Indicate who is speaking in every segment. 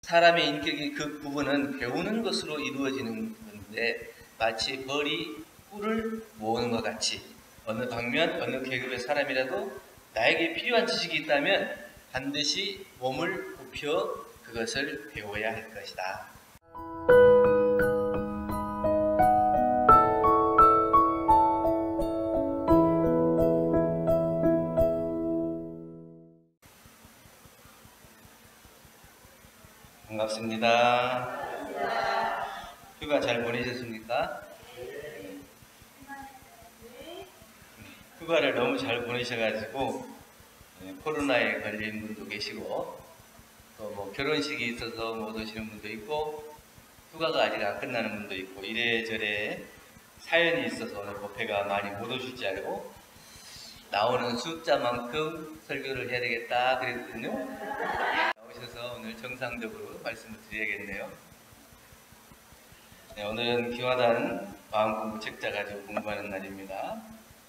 Speaker 1: 사람의 인격의 그 부분은 배우는 것으로 이루어지는 건데 마치 벌이 꿀을 모으는 것 같이 어느 방면, 어느 계급의 사람이라도 나에게 필요한 지식이 있다면 반드시 몸을 굽혀 그것을 배워야 할 것이다. 반갑습니다. 휴가 잘 보내셨습니까? 휴가를 너무 잘 보내셔가지고 코로나에 걸린 분도 계시고 또 뭐 결혼식이 있어서 못 오시는 분도 있고 휴가가 아직 안 끝나는 분도 있고 이래저래 사연이 있어서 오늘 법회가 많이 못 오실 줄 알고 나오는 숫자만큼 설교를 해야 되겠다 그랬거든요. 나오셔서 오늘 정상적으로 말씀을 드려야겠네요. 네, 오늘은 기화단 마음공부 책자 가지고 공부하는 날입니다.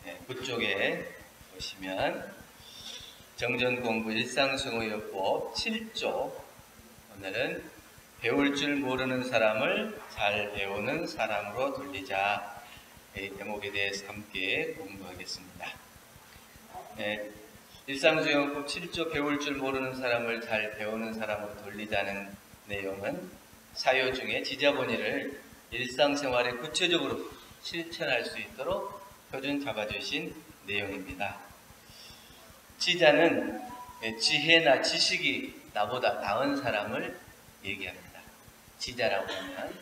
Speaker 1: 네, 그쪽에 보시면 정전공부 일상승호요법 7조 오늘은 배울 줄 모르는 사람을 잘 배우는 사람으로 돌리자 이 대목에 대해서 함께 공부하겠습니다. 네, 일상승호요법 7조 배울 줄 모르는 사람을 잘 배우는 사람으로 돌리자는 내용은 사요 중에 지자본의를 일상생활에 구체적으로 실천할 수 있도록 표준 잡아주신 내용입니다. 지자는 지혜나 지식이 나보다 나은 사람을 얘기합니다. 지자라고 하면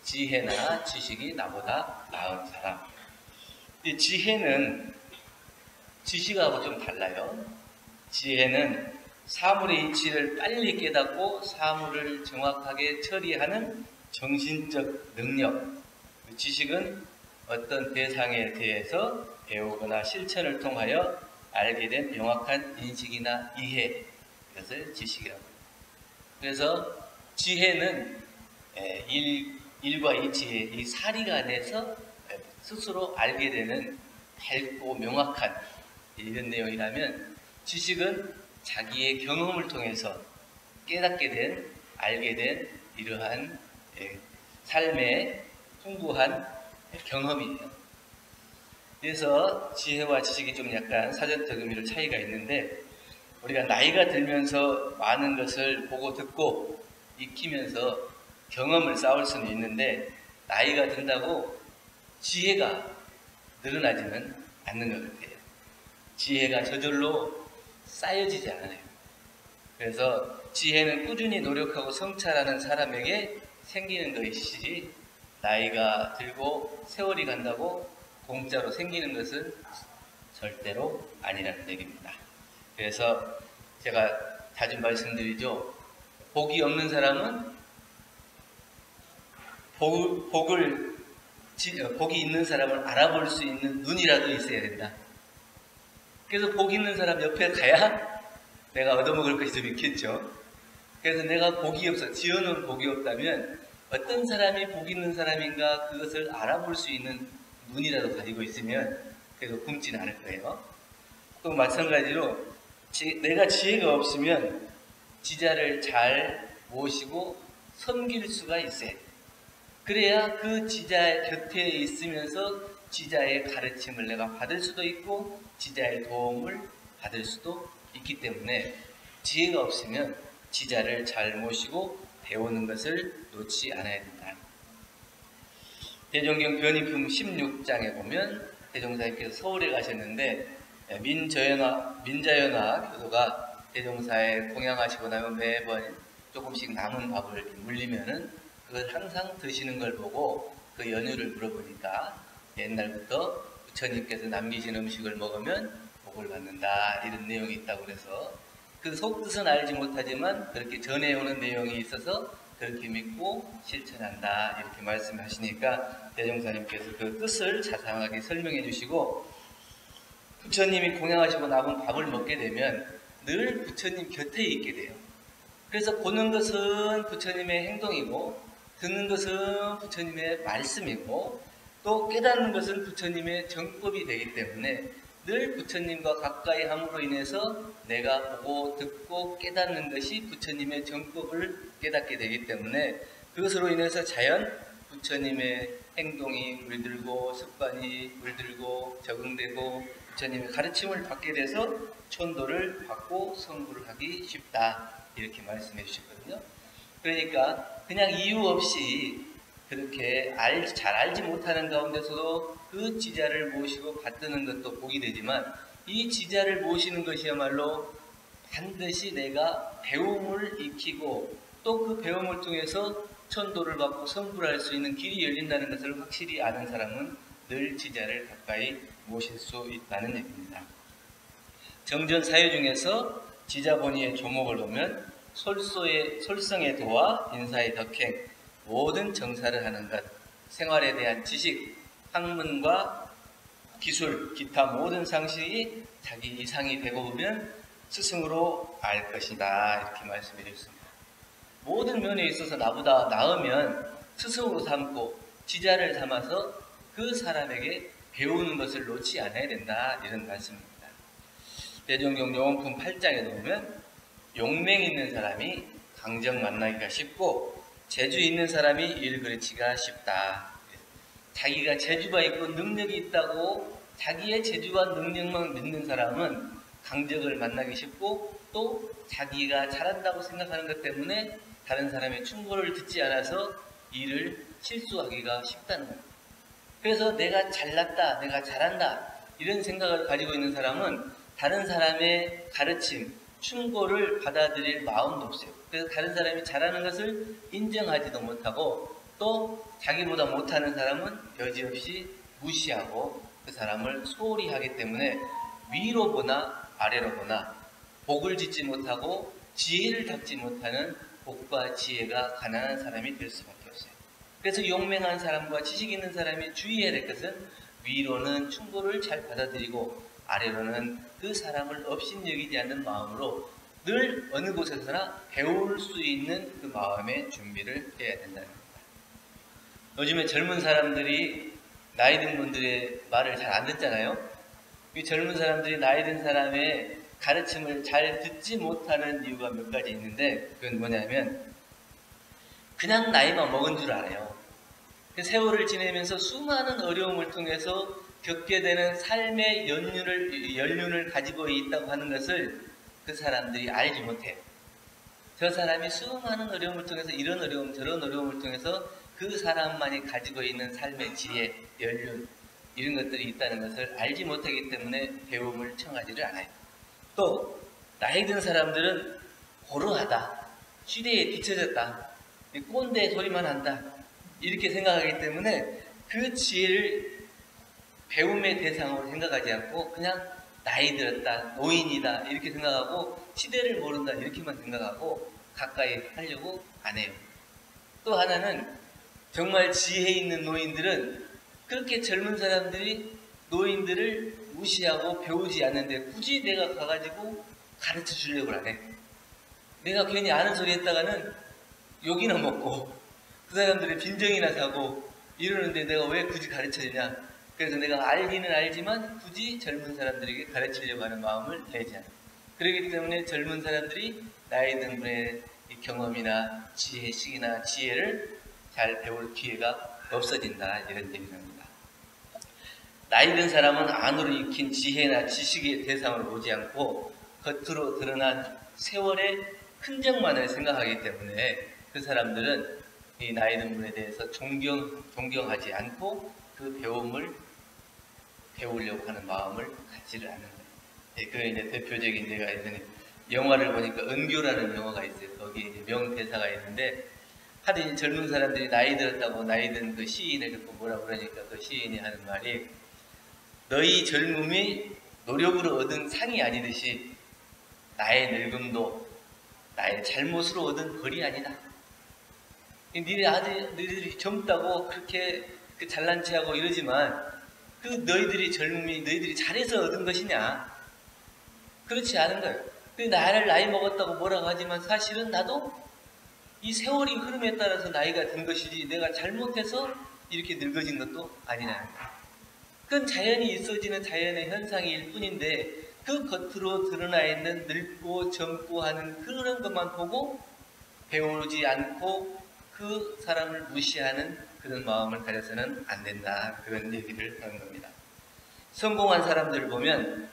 Speaker 1: 지혜나 지식이 나보다 나은 사람. 이 지혜는 지식하고 좀 달라요. 지혜는 사물의 이치를 빨리 깨닫고 사물을 정확하게 처리하는 정신적 능력. 지식은 어떤 대상에 대해서 배우거나 실천을 통하여 알게 된 명확한 인식이나 이해, 이것을 지식이라고 합니다. 그래서 지혜는 일과 이치의 이 사리가 안에서 스스로 알게 되는 밝고 명확한 이런 내용이라면 지식은 자기의 경험을 통해서 깨닫게 된, 알게 된 이러한 삶의 풍부한 경험이에요. 그래서 지혜와 지식이 좀 약간 사전적 의미로 차이가 있는데 우리가 나이가 들면서 많은 것을 보고 듣고 익히면서 경험을 쌓을 수는 있는데 나이가 든다고 지혜가 늘어나지는 않는 것 같아요. 지혜가 저절로 쌓여지지 않아요. 그래서 지혜는 꾸준히 노력하고 성찰하는 사람에게 생기는 것이지 나이가 들고 세월이 간다고 공짜로 생기는 것은 절대로 아니라는 얘기입니다. 그래서 제가 자주 말씀드리죠. 복이 없는 사람은 복이 있는 사람을 알아볼 수 있는 눈이라도 있어야 된다. 그래서 복 있는 사람 옆에 가야 내가 얻어먹을 것이 좀 있겠죠. 그래서 내가 복이 없어, 지어놓은 복이 없다면 어떤 사람이 복 있는 사람인가 그것을 알아볼 수 있는 눈이라도 가지고 있으면 그래도 굶지는 않을 거예요. 또 마찬가지로 내가 지혜가 없으면 지자를 잘 모시고 섬길 수가 있어요. 그래야 그 지자 곁에 있으면서 지자의 가르침을 내가 받을 수도 있고 지자의 도움을 받을 수도 있기 때문에 지혜가 없으면 지자를 잘 모시고 배우는 것을 놓지 않아야 된다. 대종경 변희품 16장에 보면 대종사님께서 서울에 가셨는데 민자연화 교도가 대종사에 공양하시고 나면 매번 조금씩 남은 밥을 물리면은 그걸 항상 드시는 걸 보고 그 연유를 물어보니까 옛날부터 부처님께서 남기신 음식을 먹으면 복을 받는다 이런 내용이 있다고 그래서 그 속뜻은 알지 못하지만 그렇게 전해오는 내용이 있어서 그렇게 믿고 실천한다 이렇게 말씀하시니까 대종사님께서 그 뜻을 자세하게 설명해 주시고 부처님이 공양하시고 남은 밥을 먹게 되면 늘 부처님 곁에 있게 돼요. 그래서 보는 것은 부처님의 행동이고 듣는 것은 부처님의 말씀이고 또 깨닫는 것은 부처님의 정법이 되기 때문에 늘 늘 부처님과 가까이 함으로 인해서 내가 보고 듣고 깨닫는 것이 부처님의 정법을 깨닫게 되기 때문에 그것으로 인해서 자연 부처님의 행동이 물들고 습관이 물들고 적응되고 부처님의 가르침을 받게 돼서 천도를 받고 성불을 하기 쉽다, 이렇게 말씀해 주셨거든요. 그러니까 그냥 이유 없이 그렇게 잘 알지 못하는 가운데서도 그 지자를 모시고 받드는 것도 복이 되지만, 이 지자를 모시는 것이야말로 반드시 내가 배움을 익히고 또 그 배움을 통해서 천도를 받고 성불할 수 있는 길이 열린다는 것을 확실히 아는 사람은 늘 지자를 가까이 모실 수 있다는 얘기입니다. 정전 사유 중에서 지자본의의 조목을 보면 솔성의 도와 인사의 덕행, 모든 정사를 하는 것, 생활에 대한 지식, 학문과 기술, 기타 모든 상식이 자기 이상이 되고 보면 스승으로 알 것이다, 이렇게 말씀해 주셨습니다. 모든 면에 있어서 나보다 나으면 스승으로 삼고 지자를 삼아서 그 사람에게 배우는 것을 놓지 않아야 된다, 이런 말씀입니다. 대종경 용언품 8장에 보면 용맹 있는 사람이 강정 만나기가 쉽고 재주 있는 사람이 일 그르치기가 쉽다. 자기가 재주가 있고 능력이 있다고 자기의 재주와 능력만 믿는 사람은 강적을 만나기 쉽고 또 자기가 잘한다고 생각하는 것 때문에 다른 사람의 충고를 듣지 않아서 일을 실수하기가 쉽다는 겁니다. 그래서 내가 잘났다, 내가 잘한다, 이런 생각을 가지고 있는 사람은 다른 사람의 가르침, 충고를 받아들일 마음도 없어요. 그래서 다른 사람이 잘하는 것을 인정하지도 못하고 또 자기보다 못하는 사람은 여지없이 무시하고 그 사람을 소홀히 하기 때문에 위로 보나 아래로 보나 복을 짓지 못하고 지혜를 닦지 못하는 복과 지혜가 가난한 사람이 될 수밖에 없어요. 그래서 용맹한 사람과 지식 있는 사람이 주의해야 될 것은 위로는 충고를 잘 받아들이고 아래로는 그 사람을 업신여기지 않는 마음으로 늘 어느 곳에서나 배울 수 있는 그 마음의 준비를 해야 된다는 겁니다. 요즘에 젊은 사람들이 나이 든 분들의 말을 잘 안 듣잖아요. 이 젊은 사람들이 나이 든 사람의 가르침을 잘 듣지 못하는 이유가 몇 가지 있는데, 그건 뭐냐면 그냥 나이만 먹은 줄 알아요. 세월을 지내면서 수많은 어려움을 통해서 겪게 되는 삶의 연륜을 가지고 있다고 하는 것을 그 사람들이 알지 못해요. 저 사람이 수많은 어려움을 통해서 이런 어려움 저런 어려움을 통해서 그 사람만이 가지고 있는 삶의 지혜, 연륜, 이런 것들이 있다는 것을 알지 못하기 때문에 배움을 청하지를 않아요. 또 나이 든 사람들은 고루하다, 시대에 뒤처졌다, 꼰대 소리만 한다, 이렇게 생각하기 때문에 그 지혜를 배움의 대상으로 생각하지 않고 그냥 나이 들었다, 노인이다, 이렇게 생각하고 시대를 모른다, 이렇게만 생각하고 가까이 하려고 안 해요. 또 하나는 정말 지혜 있는 노인들은 그렇게 젊은 사람들이 노인들을 무시하고 배우지 않는데 굳이 내가 가가지고 가르쳐 주려고 안 해. 내가 괜히 아는 소리 했다가는 욕이나 먹고 그 사람들의 빈정이나 사고 이러는데 내가 왜 굳이 가르쳐 주냐. 그래서 내가 알기는 알지만 굳이 젊은 사람들에게 가르치려고 하는 마음을 내지 않아요. 그렇기 때문에 젊은 사람들이 나이 든 분의 경험이나 지혜식이나 지혜를 잘 배울 기회가 없어진다, 이런 얘기를 합니다. 나이 든 사람은 안으로 익힌 지혜나 지식의 대상을 보지 않고 겉으로 드러난 세월의 흔적만을 생각하기 때문에 그 사람들은 이 나이 든 분에 대해서 존경하지 않고 그 배움을 배우려고 하는 마음을 갖지를 않는 거예요. 그 이제 대표적인 예가 있는 영화를 보니까 은교라는 영화가 있어요. 거기에 이제 명대사가 있는데 하도 젊은 사람들이 나이 들었다고 나이 든 그 시인을 듣고 뭐라 그러니까 그 시인이 하는 말이 너희 젊음이 노력으로 얻은 상이 아니듯이 나의 늙음도 나의 잘못으로 얻은 벌이 아니다. 너희들이 젊다고 그렇게 잘난 체하고 이러지만 그 너희들이 젊음이 너희들이 잘해서 얻은 것이냐? 그렇지 않은 거예요. 나를 나이 먹었다고 뭐라고 하지만 사실은 나도 이 세월이 흐름에 따라서 나이가 든 것이지 내가 잘못해서 이렇게 늙어진 것도 아니라는 거예요. 그건 자연히 있어지는 자연의 현상일 뿐인데 그 겉으로 드러나 있는 늙고 젊고 하는 그런 것만 보고 배우지 않고 그 사람을 무시하는 그런 마음을 가져서는 안 된다. 그런 얘기를 하는 겁니다. 성공한 사람들을 보면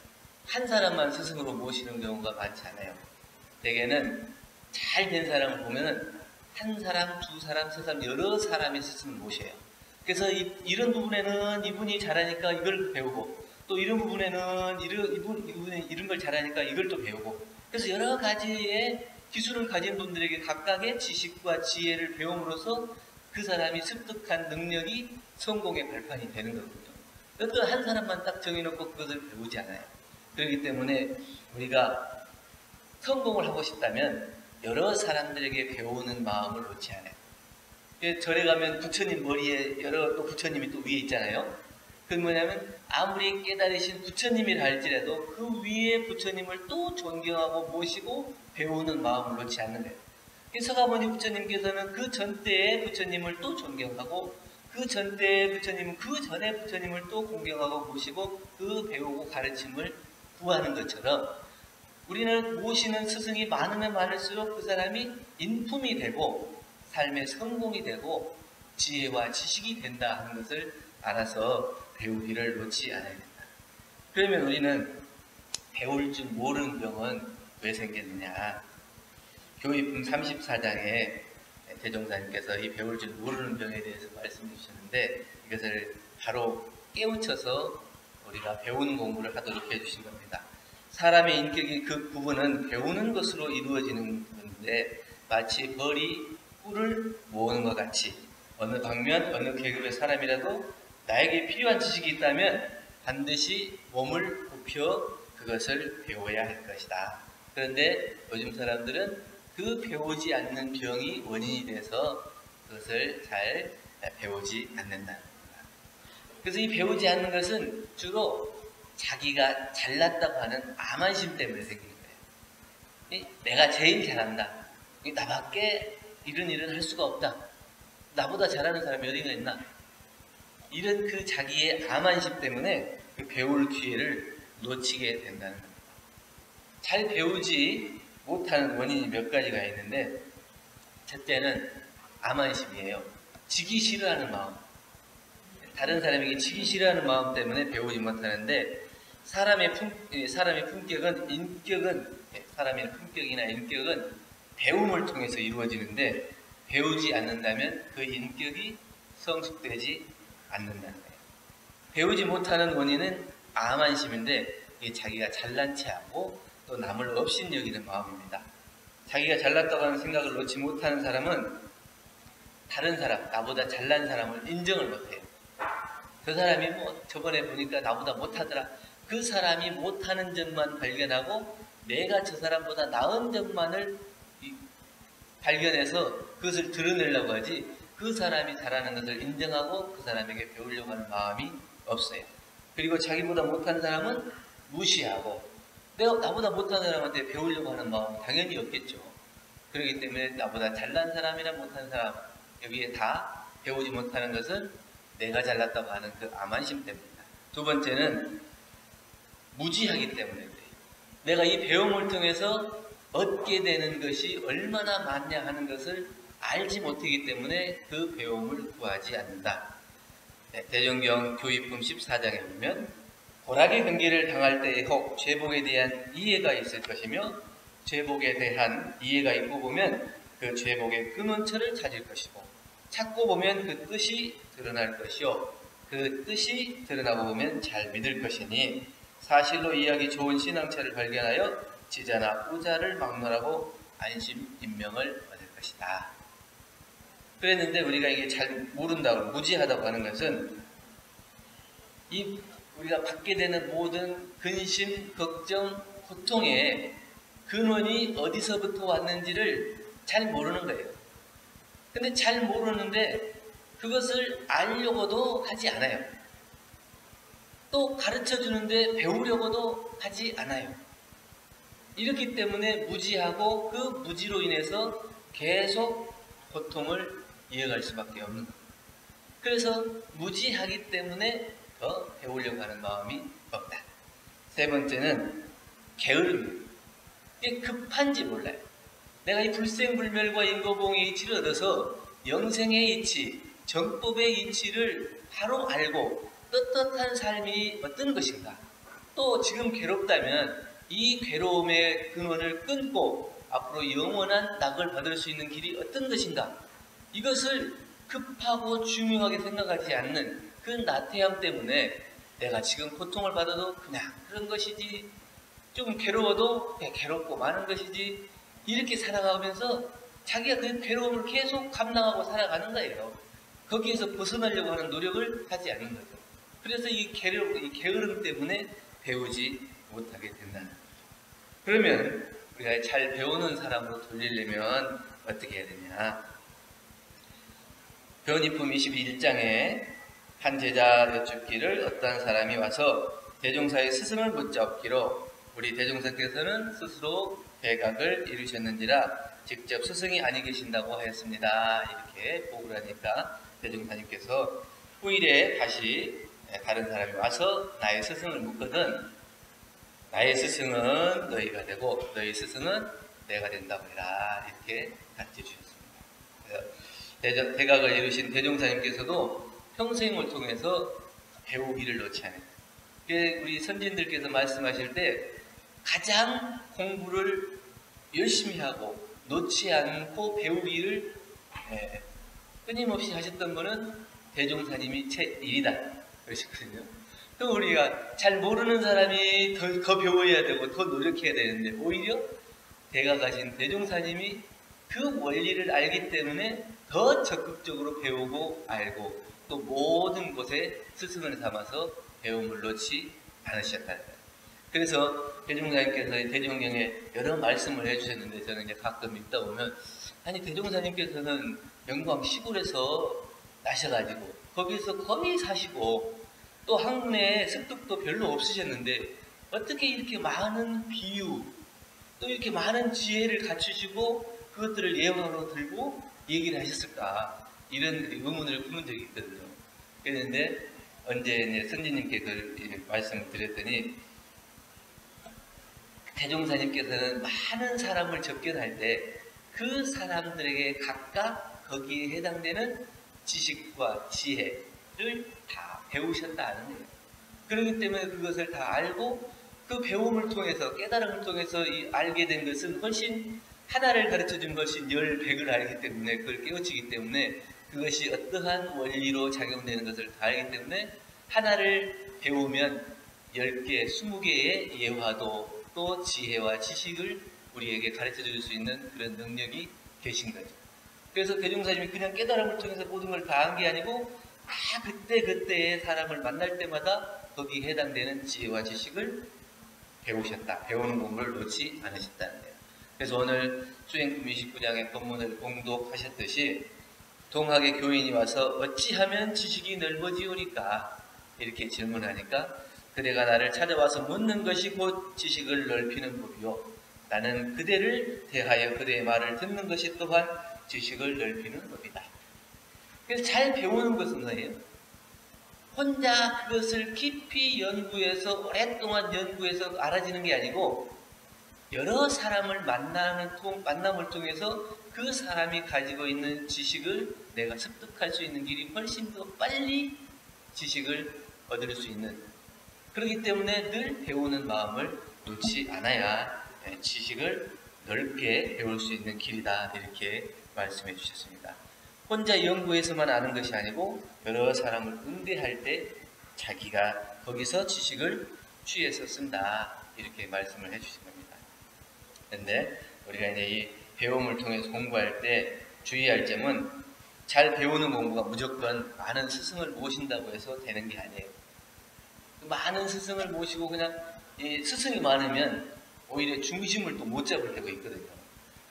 Speaker 1: 한 사람만 스승으로 모시는 경우가 많지 않아요. 대개는 잘 된 사람을 보면은 한 사람, 두 사람, 세 사람, 여러 사람이 스승을 모셔요. 그래서 이런 부분에는 이분이 잘하니까 이걸 배우고, 또 이런 부분에는 이분이 이런 걸 잘하니까 이걸 또 배우고, 그래서 여러 가지의 기술을 가진 분들에게 각각의 지식과 지혜를 배움으로써 그 사람이 습득한 능력이 성공의 발판이 되는 거거든요. 어떤 한 사람만 딱 정해놓고 그것을 배우지 않아요. 그렇기 때문에 우리가 성공을 하고 싶다면 여러 사람들에게 배우는 마음을 놓지 않아요. 절에 가면 부처님 머리에 또 부처님이 또 위에 있잖아요. 그건 뭐냐면 아무리 깨달으신 부처님이라 할지라도 그 위에 부처님을 또 존경하고 모시고 배우는 마음을 놓지 않는 거예요. 서가모니 부처님께서는 그 전때의 부처님을 또 존경하고 그 전때의 부처님은 그 전에 부처님을 또 공경하고 모시고 그 배우고 가르침을 구하는 것처럼 우리는 모시는 스승이 많으면 많을수록 그 사람이 인품이 되고 삶의 성공이 되고 지혜와 지식이 된다 하는 것을 알아서 배우기를 놓지 않아야 된다. 그러면 우리는 배울 줄 모르는 병은 왜 생겼느냐. 교의품 34장에 대종사님께서 이 배울 줄 모르는 병에 대해서 말씀해 주셨는데 이것을 바로 깨우쳐서 우리가 배우는 공부를 하도록 해주신 겁니다. 사람의 인격의 그 구분은 배우는 것으로 이루어지는 건데 마치 벌이 꿀을 모으는 것 같이 어느 방면 어느 계급의 사람이라도 나에게 필요한 지식이 있다면 반드시 몸을 굽혀 그것을 배워야 할 것이다. 그런데 요즘 사람들은 그 배우지 않는 병이 원인이 돼서 그것을 잘 배우지 않는다는 겁니다. 그래서 이 배우지 않는 것은 주로 자기가 잘났다고 하는 암환심 때문에 생기는 거예요. 내가 제일 잘한다. 나밖에 이런 일은 할 수가 없다. 나보다 잘하는 사람이 어디가 있나. 이런 그 자기의 암환심 때문에 그 배울 기회를 놓치게 된다는 겁니다. 잘 배우지 못하는 원인이 몇 가지가 있는데 첫째는 암환심이에요. 지기 싫어하는 마음. 다른 사람에게 지기 싫어하는 마음 때문에 배우지 못하는데 사람의 품격은 사람의 품격이나 인격은 배움을 통해서 이루어지는데 배우지 않는다면 그 인격이 성숙되지 않는다는 거예요. 배우지 못하는 원인은 암환심인데 이게 자기가 잘난 체하고 또 남을 업신여기는 마음입니다. 자기가 잘났다고 하는 생각을 놓지 못하는 사람은 다른 사람, 나보다 잘난 사람을 인정을 못해요. 그 사람이 저번에 보니까 나보다 못하더라. 그 사람이 못하는 점만 발견하고 내가 저 사람보다 나은 점만을 발견해서 그것을 드러내려고 하지 그 사람이 잘하는 것을 인정하고 그 사람에게 배우려고 하는 마음이 없어요. 그리고 자기보다 못한 사람은 무시하고 나보다 못한 사람한테 배우려고 하는 마음은 당연히 없겠죠. 그렇기 때문에 나보다 잘난 사람이나 못한 사람 여기에 다 배우지 못하는 것은 내가 잘났다고 하는 그 암환심 때문이다. 두 번째는 무지하기 때문에 그래요. 내가 이 배움을 통해서 얻게 되는 것이 얼마나 많냐 하는 것을 알지 못하기 때문에 그 배움을 구하지 않는다. 대종경 교의품 14장에 보면 고락의 경계를 당할 때에 혹 죄복에 대한 이해가 있을 것이며 죄복에 대한 이해가 있고 보면 그 죄복의 근원처를 찾을 것이고 찾고 보면 그 뜻이 드러날 것이요 그 뜻이 드러나고 보면 잘 믿을 것이니 사실로 이해하기 좋은 신앙처를 발견하여 지자나 우자를 막론하고 안심 인명을 얻을 것이다. 그랬는데 우리가 이게 잘 모른다고 무지하다고 하는 것은 우리가 받게 되는 모든 근심, 걱정, 고통의 근원이 어디서부터 왔는지를 잘 모르는 거예요. 근데 잘 모르는데 그것을 알려고도 하지 않아요. 또 가르쳐 주는데 배우려고도 하지 않아요. 이렇기 때문에 무지하고 그 무지로 인해서 계속 고통을 이어갈 수밖에 없는 거예요. 그래서 무지하기 때문에 더 배우려고 하는 마음이 없다. 세 번째는 게으름입니다. 이게 급한지 몰라요. 내가 이 불생불멸과 인고봉의 이치를 얻어서 영생의 이치, 정법의 이치를 바로 알고 떳떳한 삶이 어떤 것인가, 또 지금 괴롭다면 이 괴로움의 근원을 끊고 앞으로 영원한 낙을 받을 수 있는 길이 어떤 것인가, 이것을 급하고 중요하게 생각하지 않는 그 나태함 때문에 내가 지금 고통을 받아도 그냥 그런 것이지, 좀 괴로워도 그냥 괴롭고 마는 것이지, 이렇게 살아가면서 자기가 그 괴로움을 계속 감당하고 살아가는 거예요. 거기에서 벗어나려고 하는 노력을 하지 않는 거죠. 그래서 이 게으름 때문에 배우지 못하게 된다는 거죠. 그러면 우리가 잘 배우는 사람으로 돌리려면 어떻게 해야 되냐? 변이품 21장에 한 제자 여쭙기를 어떠한 사람이 와서 대종사의 스승을 묻자 없기로 우리 대종사께서는 스스로 배각을 이루셨는지라 직접 스승이 아니 계신다고 하였습니다. 이렇게 보고를 하니까 대종사님께서 후일에 다시 다른 사람이 와서 나의 스승을 묻거든 나의 스승은 너희가 되고 너희 스승은 내가 된다고 해라. 이렇게 가르쳐 주셨습니다. 대각을 이루신 대종사님께서도 평생을 통해서 배우기를 놓지 않아요. 우리 선진들께서 말씀하실 때 가장 공부를 열심히 하고 놓지 않고 배우기를 끊임없이 하셨던 분은 대종사님이 제1이다 그러시거든요. 또 우리가 잘 모르는 사람이 더 배워야 되고 더 노력해야 되는데 오히려 대각하신 대종사님이 그 원리를 알기 때문에 더 적극적으로 배우고 알고 또 모든 곳에 스승을 삼아서 배움을 놓지 않으셨다는 거예요. 그래서 대종사님께서 대종경에 여러 말씀을 해주셨는데 저는 이제 가끔 읽다 보면 아니 대종사님께서는 영광 시골에서 나셔가지고 거기서 거의 사시고 또 학문에 습득도 별로 없으셨는데 어떻게 이렇게 많은 비유 또 이렇게 많은 지혜를 갖추시고 그것들을 예언으로 들고 얘기를 하셨을까, 이런 의문을 품은 적이 있거든요. 그랬는데 언제 선지님께 그 말씀을 드렸더니 대종사님께서는 많은 사람을 접견할 때 그 사람들에게 각각 거기에 해당되는 지식과 지혜를 다 배우셨다는 거예요. 그렇기 때문에 그것을 다 알고 그 배움을 통해서 깨달음을 통해서 알게 된 것은 훨씬 하나를 가르쳐준 것이 10, 100을 알기 때문에 그걸 깨우치기 때문에 그것이 어떠한 원리로 작용되는 것을 다 알기 때문에 하나를 배우면 10개, 20개의 예화도 또 지혜와 지식을 우리에게 가르쳐 줄 수 있는 그런 능력이 계신 거죠. 그래서 대종사님이 그냥 깨달음을 통해서 모든 걸 다 한 게 아니고 그때그때의 사람을 만날 때마다 거기에 해당되는 지혜와 지식을 배우셨다. 배우는 공부를 놓지 않으셨다는 거예요. 그래서 오늘 수행품 29장의 본문을 공독하셨듯이 동학의 교인이 와서 어찌하면 지식이 넓어지오리까 이렇게 질문하니까 그대가 나를 찾아와서 묻는 것이 곧 지식을 넓히는 법이요 나는 그대를 대하여 그대의 말을 듣는 것이 또한 지식을 넓히는 법이다. 그래서 잘 배우는 것은 뭐예요? 혼자 그것을 깊이 연구해서 오랫동안 연구해서 알아지는 게 아니고 여러 사람을 만남을 통해서 그 사람이 가지고 있는 지식을 내가 습득할 수 있는 길이 훨씬 더 빨리 지식을 얻을 수 있는, 그렇기 때문에 늘 배우는 마음을 놓지 않아야 지식을 넓게 배울 수 있는 길이다 이렇게 말씀해 주셨습니다. 혼자 연구해서만 아는 것이 아니고 여러 사람을 응대할 때 자기가 거기서 지식을 취해서 쓴다 이렇게 말씀을 해주신 겁니다. 그런데 우리가 이제 이 배움을 통해서 공부할 때 주의할 점은 잘 배우는 공부가 무조건 많은 스승을 모신다고 해서 되는 게 아니에요. 많은 스승을 모시고 그냥 스승이 많으면 오히려 중심을 또 못 잡을 때가 있거든요.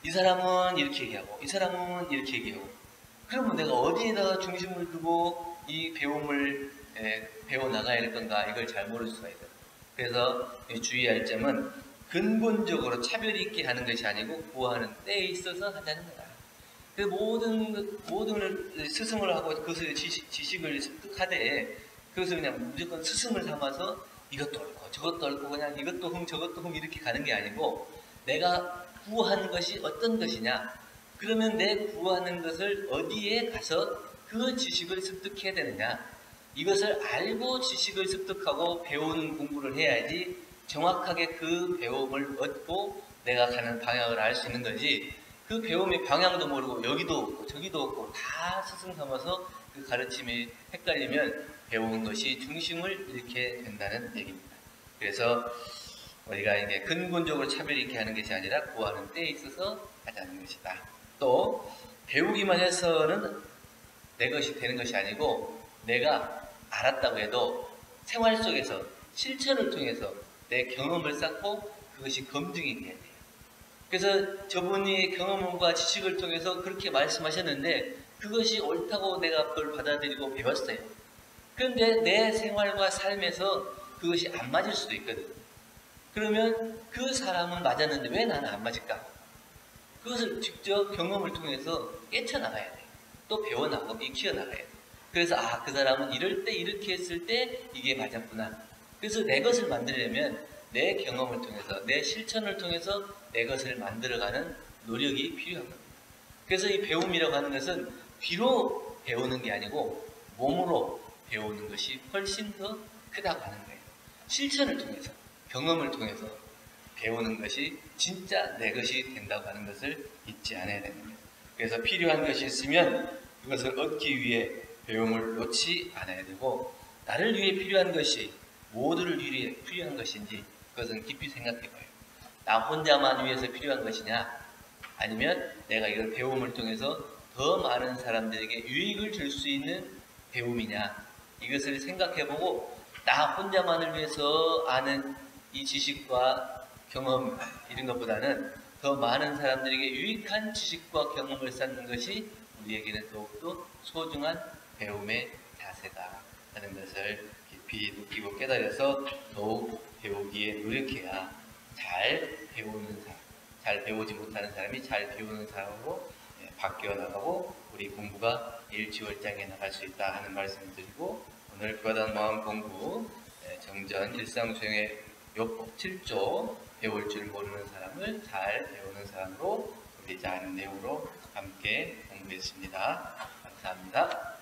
Speaker 1: 이 사람은 이렇게 얘기하고 이 사람은 이렇게 얘기하고 그러면 내가 어디에다가 중심을 두고 이 배움을 배워나가야 할 건가 이걸 잘 모를 수가 있어요. 그래서 주의할 점은 근본적으로 차별이 있게 하는 것이 아니고 구하는 때에 있어서 하자는 거다. 모든 스승을 하고 그것을 지식을 습득하되 그래서 그냥 무조건 스승을 삼아서 이것도 옳고 저것도 옳고 그냥 이것도 흥 저것도 흥 이렇게 가는 게 아니고 내가 구하는 것이 어떤 것이냐, 그러면 내 구하는 것을 어디에 가서 그 지식을 습득해야 되느냐, 이것을 알고 지식을 습득하고 배우는 공부를 해야지 정확하게 그 배움을 얻고 내가 가는 방향을 알 수 있는 거지, 그 배움의 방향도 모르고 여기도 없고 저기도 없고 다 스승 삼아서 그 가르침이 헷갈리면 배우는 것이 중심을 잃게 된다는 얘기입니다. 그래서 우리가 이게 근본적으로 차별 있게 하는 것이 아니라 구하는 때에 있어서 하자는 것이다. 또 배우기만 해서는 내 것이 되는 것이 아니고 내가 알았다고 해도 생활 속에서 실천을 통해서 내 경험을 쌓고 그것이 검증이 돼야 돼요. 그래서 저분이 경험과 지식을 통해서 그렇게 말씀하셨는데 그것이 옳다고 내가 그걸 받아들이고 배웠어요. 그런데 내 생활과 삶에서 그것이 안 맞을 수도 있거든. 그러면 그 사람은 맞았는데 왜 나는 안 맞을까? 그것을 직접 경험을 통해서 깨쳐나가야 돼. 또 배워나가고 익혀나가야 돼. 그래서 그 사람은 이럴 때 이렇게 했을 때 이게 맞았구나. 그래서 내 것을 만들려면 내 경험을 통해서 내 실천을 통해서 내 것을 만들어가는 노력이 필요한 겁니다. 그래서 이 배움이라고 하는 것은 귀로 배우는 게 아니고 몸으로 배우는 것이 훨씬 더 크다고 하는 거예요. 실천을 통해서 경험을 통해서 배우는 것이 진짜 내 것이 된다고 하는 것을 잊지 않아야 되는 거예요. 그래서 필요한 것이 있으면 그것을 얻기 위해 배움을 놓지 않아야 되고, 나를 위해 필요한 것이 모두를 위해 필요한 것인지 그것은 깊이 생각해 봐요. 나 혼자만 위해서 필요한 것이냐, 아니면 내가 이걸 배움을 통해서 더 많은 사람들에게 유익을 줄 수 있는 배움이냐, 이것을 생각해 보고 나 혼자만을 위해서 아는 이 지식과 경험 이런 것보다는 더 많은 사람들에게 유익한 지식과 경험을 쌓는 것이 우리에게는 더욱더 소중한 배움의 자세다 하는 것을 깊이 느끼고 깨달아서 더욱 배우기에 노력해야 잘 배우는 사람, 잘 배우지 못하는 사람이 잘 배우는 사람으로 바뀌어 나가고 우리 공부가 일취월장해 나갈 수 있다 하는 말씀을 드리고, 오늘 교단 마음 공부 정전 일상수행의 요법 7조 배울 줄 모르는 사람을 잘 배우는 사람으로 돌리자 하는 내용으로 함께 공부했습니다. 감사합니다.